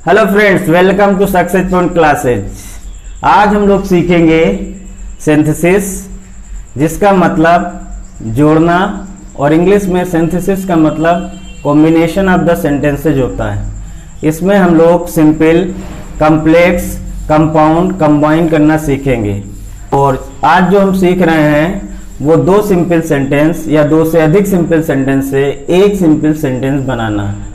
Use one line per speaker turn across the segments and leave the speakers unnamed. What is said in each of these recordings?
Hello friends, welcome to success point classes. आज हम लोग सीखेंगे सिंथेसिस, जिसका मतलब जोड़ना, और इंग्लिश में सिंथेसिस का मतलब कॉम्बिनेशन ऑफ द सेंटेंसेज होता है। इसमें हम लोग सिंपल, कॉम्प्लेक्स, कंपाउंड, कंबाइन करना सीखेंगे। और आज जो हम सीख रहे हैं वो दो सिंपल सेंटेंस या दो से अधिक सिंपल सेंटेंस से एक सिंपल सेंटेंस बनाना है।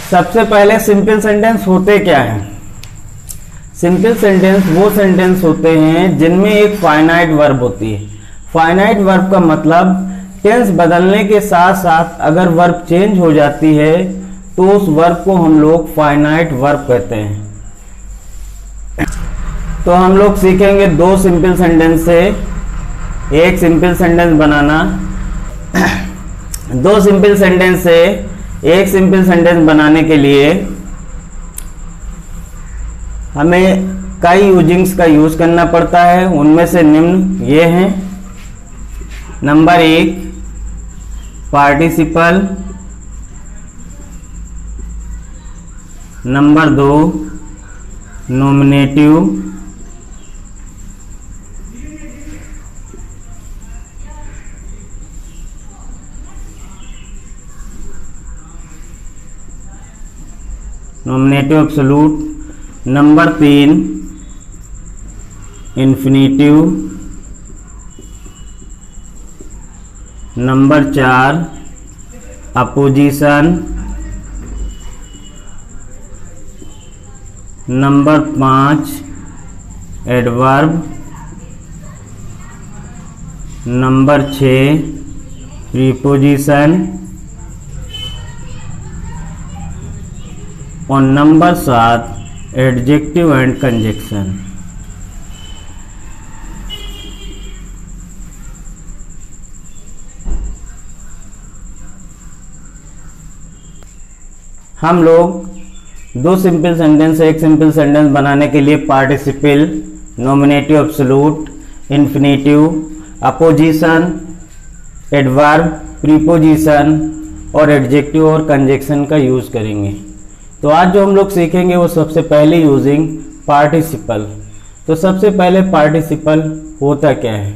सबसे पहले सिंपल सेंटेंस होते क्या हैं? सिंपल सेंटेंस वो सेंटेंस होते हैं जिनमें एक फाइनाइट वर्ब होती है। फाइनाइट वर्ब का मतलब टेंस बदलने के साथ साथ अगर वर्ब चेंज हो जाती है तो उस वर्ब को हम लोग फाइनाइट वर्ब कहते हैं। तो हम लोग सीखेंगे दो सिंपल सेंटेंस से एक सिंपल सेंटेंस बनाना। दो सिंपल सेंटेंस से एक सिंपल सेंटेंस बनाने के लिए हमें कई यूजिंग्स का यूज करना पड़ता है। उनमें से निम्न ये हैं। Number 1 participle, number 2 nominative, nominative absolute, number 3 infinitive, number 4 opposition, number 5 adverb, number 6 preposition और नंबर 7 एडजेक्टिव एंड कंजक्शन। हम लोग दो सिंपल सेंटेंस से एक सिंपल सेंटेंस बनाने के लिए participle, nominative absolute, infinitive, opposition, adverb, preposition और एडजेक्टिव और कंजक्शन का यूज करेंगे। तो आज जो हम लोग सीखेंगे वो सबसे पहले यूजिंग पार्टिसिपल। तो सबसे पहले पार्टिसिपल होता क्या है?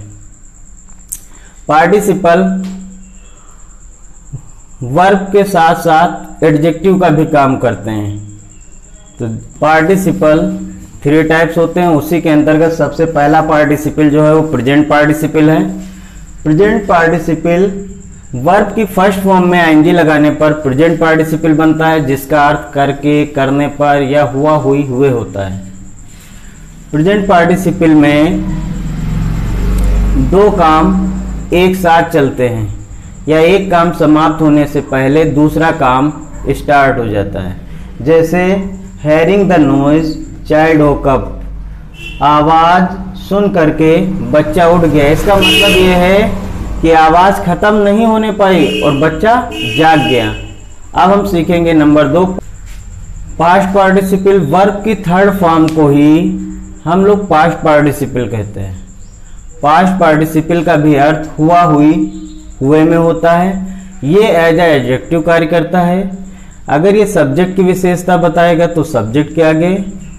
पार्टिसिपल वर्ब के साथ साथ एडजेक्टिव का भी काम करते हैं। तो पार्टिसिपल 3 टाइप्स होते हैं। उसी के अंतर्गत सबसे पहला पार्टिसिपल जो है वो प्रेजेंट पार्टिसिपल है। प्रेजेंट पार्टिसिपल वर्ब की फर्स्ट फॉर्म में आईएनजी लगाने पर प्रेजेंट पार्टिसिपल बनता है, जिसका अर्थ करके, करने पर या हुआ, हुई, हुए होता है। प्रेजेंट पार्टिसिपल में दो काम एक साथ चलते हैं या एक काम समाप्त होने से पहले दूसरा काम स्टार्ट हो जाता है। जैसे hearing the noise child woke up, आवाज सुन करके बच्चा उठ गया। इसका मतलब यह है कि आवाज खत्म नहीं होने पाई और बच्चा जाग गया। अब हम सीखेंगे नंबर 2 पास्ट पार्टिसिपल। वर्ब की थर्ड फॉर्म को ही हम लोग पास्ट पार्टिसिपल कहते हैं। पास्ट पार्टिसिपल का भी अर्थ हुआ, हुई, हुए में होता है। ये एज ए एडजेक्टिव कार्य करता है। अगर ये सब्जेक्ट की विशेषता बताएगा तो सब्जेक्ट के आगे,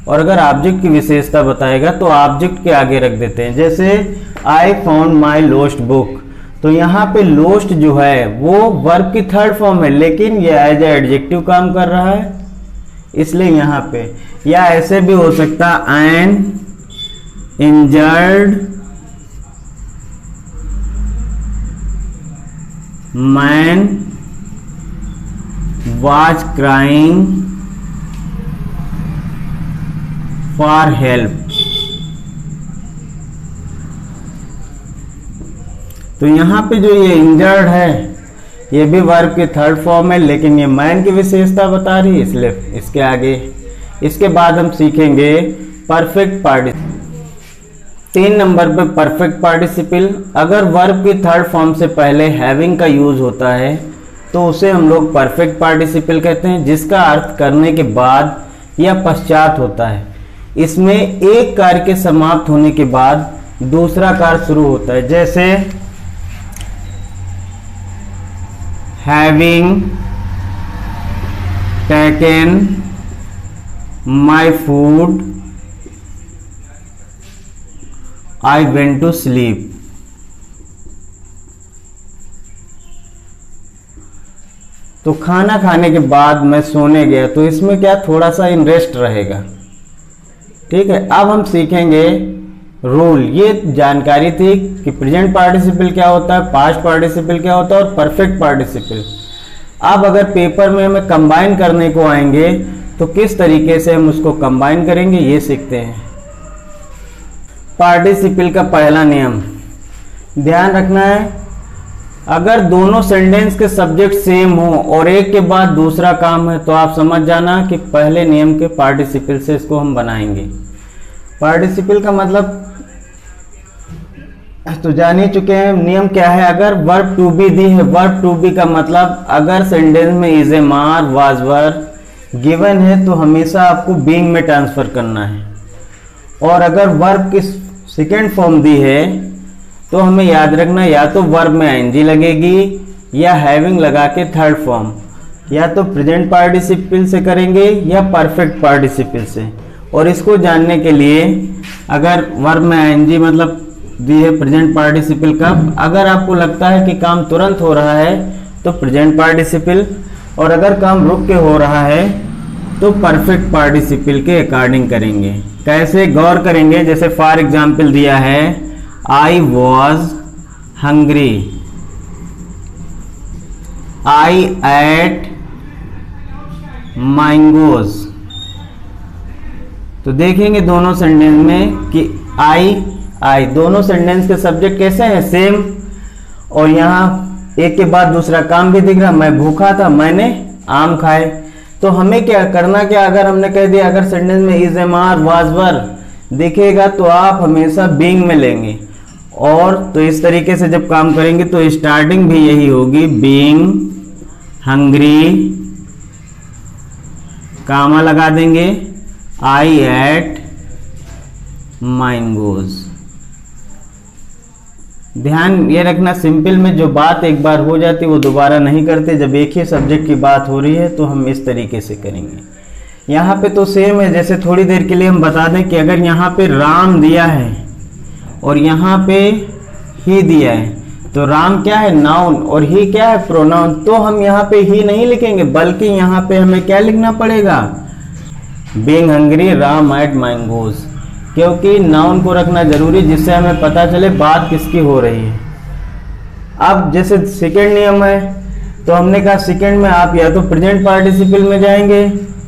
और अगर ऑब्जेक्ट की विशेषता बताएगा तो ऑब्जेक्ट के आगे रख देते हैं। जैसे I found my lost book, तो यहाँ पे लोस्ट जो है वो वर्ब की थर्ड फॉर्म है, लेकिन ये एज ए एडजेक्टिव काम कर रहा है, इसलिए यहाँ पे। या ऐसे भी हो सकता N injured man was crying for help. तो यहाँ पे जो ये इंजर्ड है ये भी वर्ब की थर्ड फॉर्म है, लेकिन ये मैन की विशेषता बता रही है, इसलिए इसके आगे। इसके बाद हम सीखेंगे परफेक्ट पार्टिसिपल। 3 नंबर पे परफेक्ट पार्टिसिपल। अगर वर्ब की थर्ड फॉर्म से पहले हैविंग का यूज होता है तो उसे हम लोग परफेक्ट पार्टिसिपल कहते हैं, जिसका अर्थ करने के बाद या पश्चात होता है। इसमें एक कार्य के समाप्त होने के बाद दूसरा कार्य शुरू होता है। जैसे having taken my food I went to sleep. तो खाना खाने के बाद मैं सोने गया, तो इसमें क्या थोड़ा सा इन रेस्ट रहेगा। ठीक है, अब हम सीखेंगे रूल। ये जानकारी थी कि प्रेजेंट पार्टिसिपल क्या होता है, पास्ट पार्टिसिपल क्या होता है और परफेक्ट पार्टिसिपल। अब अगर पेपर में हमें कंबाइन करने को आएंगे तो किस तरीके से हम उसको कंबाइन करेंगे ये सीखते हैं। पार्टिसिपल का पहला नियम ध्यान रखना है, अगर दोनों सेंटेंस के सब्जेक्ट सेम हो और एक के बाद दूसरा काम है तो आप समझ जाना कि पहले नियम के पार्टिसिपल से इसको हम बनाएंगे। पार्टिसिपल का मतलब तो जान ही चुके हैं। नियम क्या है, अगर वर्ब टू बी दी है, वर्ब टू बी का मतलब अगर सेंटेंस में इज ए मार वाज वर गिवन है तो हमेशा आपको बीइंग में ट्रांसफर करना है। और अगर वर्ब की सेकेंड फॉर्म दी है तो हमें याद रखना या तो वर्ब में आईएनजी लगेगी या हैविंग लगा के थर्ड फॉर्म, या तो प्रेजेंट पार्टिसिपल से करेंगे या परफेक्ट पार्टिसिपल से। और इसको जानने के लिए अगर वर्ब में आईएनजी मतलब दी है प्रेजेंट पार्टिसिपल कब, अगर आपको लगता है कि काम तुरंत हो रहा है तो प्रेजेंट पार्टिसिपल, और अगर काम रुक के हो रहा है तो परफेक्ट पार्टिसिपल के अकॉर्डिंग करेंगे। कैसे गौर करेंगे, जैसे फॉर एग्जाम्पल दिया है I was hungry, I ate mangoes. तो देखेंगे दोनों सेंटेंस में कि आई दोनों सेंटेंस के सब्जेक्ट कैसे हैं, सेम। और यहाँ एक के बाद दूसरा काम भी दिख रहा, मैं भूखा था मैंने आम खाए। तो हमें क्या करना, क्या अगर हमने कह दिया अगर सेंटेंस में is am are was were दिखेगा तो आप हमेशा बीइंग में लेंगे। और तो इस तरीके से जब काम करेंगे तो स्टार्टिंग भी यही होगी, बीइंग हंग्री, कामा लगा देंगे, आई एट मैंगोज। ध्यान ये रखना, सिंपल में जो बात एक बार हो जाती है वो दोबारा नहीं करते। जब एक ही सब्जेक्ट की बात हो रही है तो हम इस तरीके से करेंगे। यहाँ पे तो सेम है, जैसे थोड़ी देर के लिए हम बता दें कि अगर यहाँ पे राम दिया है और यहाँ पे ही दिया है तो राम क्या है, नाउन, और ही क्या है, प्रोनाउन। तो हम यहाँ पे ही नहीं लिखेंगे बल्कि यहाँ पे हमें क्या लिखना पड़ेगा, being hungry Ram ate mangoes, क्योंकि नाउन को रखना जरूरी जिससे हमें पता चले बात किसकी हो रही है। अब जैसे सेकेंड नियम है तो हमने कहा सेकेंड में आप या तो प्रेजेंट पार्टिसिपल में जाएंगे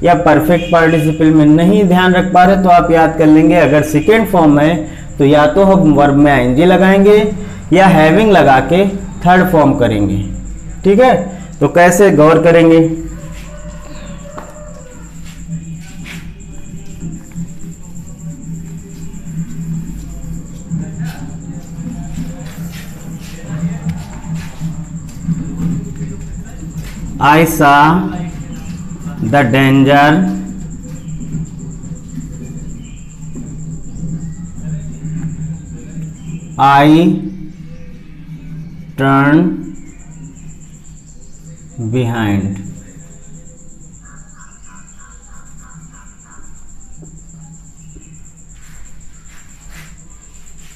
या परफेक्ट पार्टिसिपल में। नहीं ध्यान रख पा रहे तो आप याद कर लेंगे, अगर सेकेंड फॉर्म है तो या तो हम वर्ब में आईएनजी लगाएंगे या हैविंग लगा के थर्ड फॉर्म करेंगे। ठीक है, तो कैसे गौर करेंगे। I saw the danger I turned behind।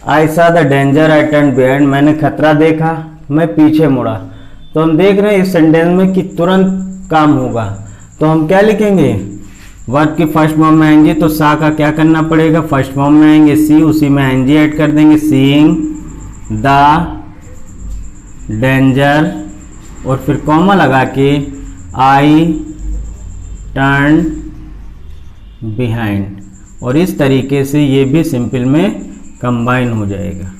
I saw the danger I turned behind, मैंने खतरा देखा मैं पीछे मुड़ा। तो हम देख रहे हैं इस सेंटेंस में कि तुरंत काम होगा तो हम क्या लिखेंगे, वर्ब की फर्स्ट फॉर्म में आएंगे तो सा का क्या करना पड़ेगा, फर्स्ट फॉर्म में आएंगे सी, उसी में एनजी ऐड कर देंगे, सीइंग द डेंजर, और फिर कॉमा लगा के आई टर्न बिहाइंड। और इस तरीके से ये भी सिंपल में कंबाइन हो जाएगा।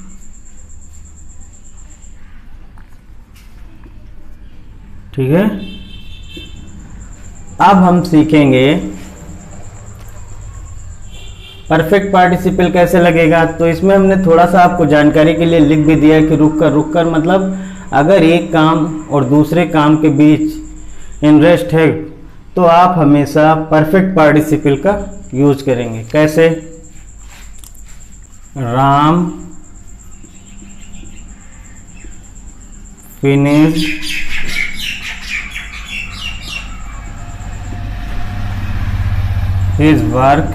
ठीक है, अब हम सीखेंगे परफेक्ट पार्टिसिपल कैसे लगेगा। तो इसमें हमने थोड़ा सा आपको जानकारी के लिए लिख भी दिया है कि रुक कर मतलब अगर एक काम और दूसरे काम के बीच इनरेस्ट है तो आप हमेशा परफेक्ट पार्टिसिपल का यूज करेंगे। कैसे? Ram finish his work,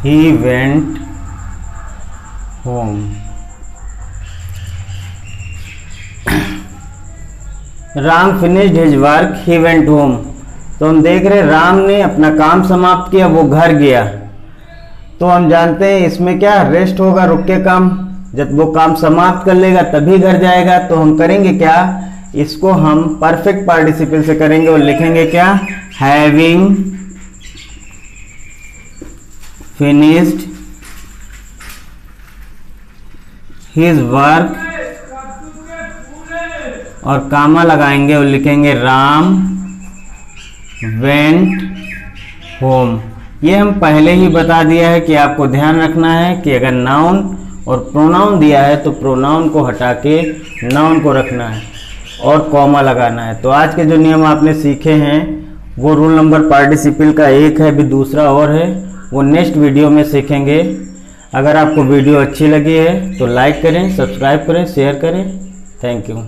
he went home। Ram finished his work, he went home. तो हम देख रहे हैं राम ने अपना काम समाप्त किया, वो घर गया। तो हम जानते हैं इसमें क्या रेस्ट होगा, रुक के काम, जब वो काम समाप्त कर लेगा तभी घर जाएगा। तो हम करेंगे क्या, इसको हम परफेक्ट पार्टिसिपल से करेंगे और लिखेंगे क्या, हैविंग फिनिश्ड हिज वर्क, और कामा लगाएंगे और लिखेंगे राम वेंट होम। ये हम पहले ही बता दिया है कि आपको ध्यान रखना है कि अगर नाउन और प्रोनाउन दिया है तो प्रोनाउन को हटा के नाउन को रखना है और कॉमा लगाना है। तो आज के जो नियम आपने सीखे हैं वो रूल नंबर पार्टिसिपल का एक है, भी दूसरा और है, वो नेक्स्ट वीडियो में सीखेंगे। अगर आपको वीडियो अच्छी लगी है तो लाइक करें, सब्सक्राइब करें, शेयर करें। Thank you.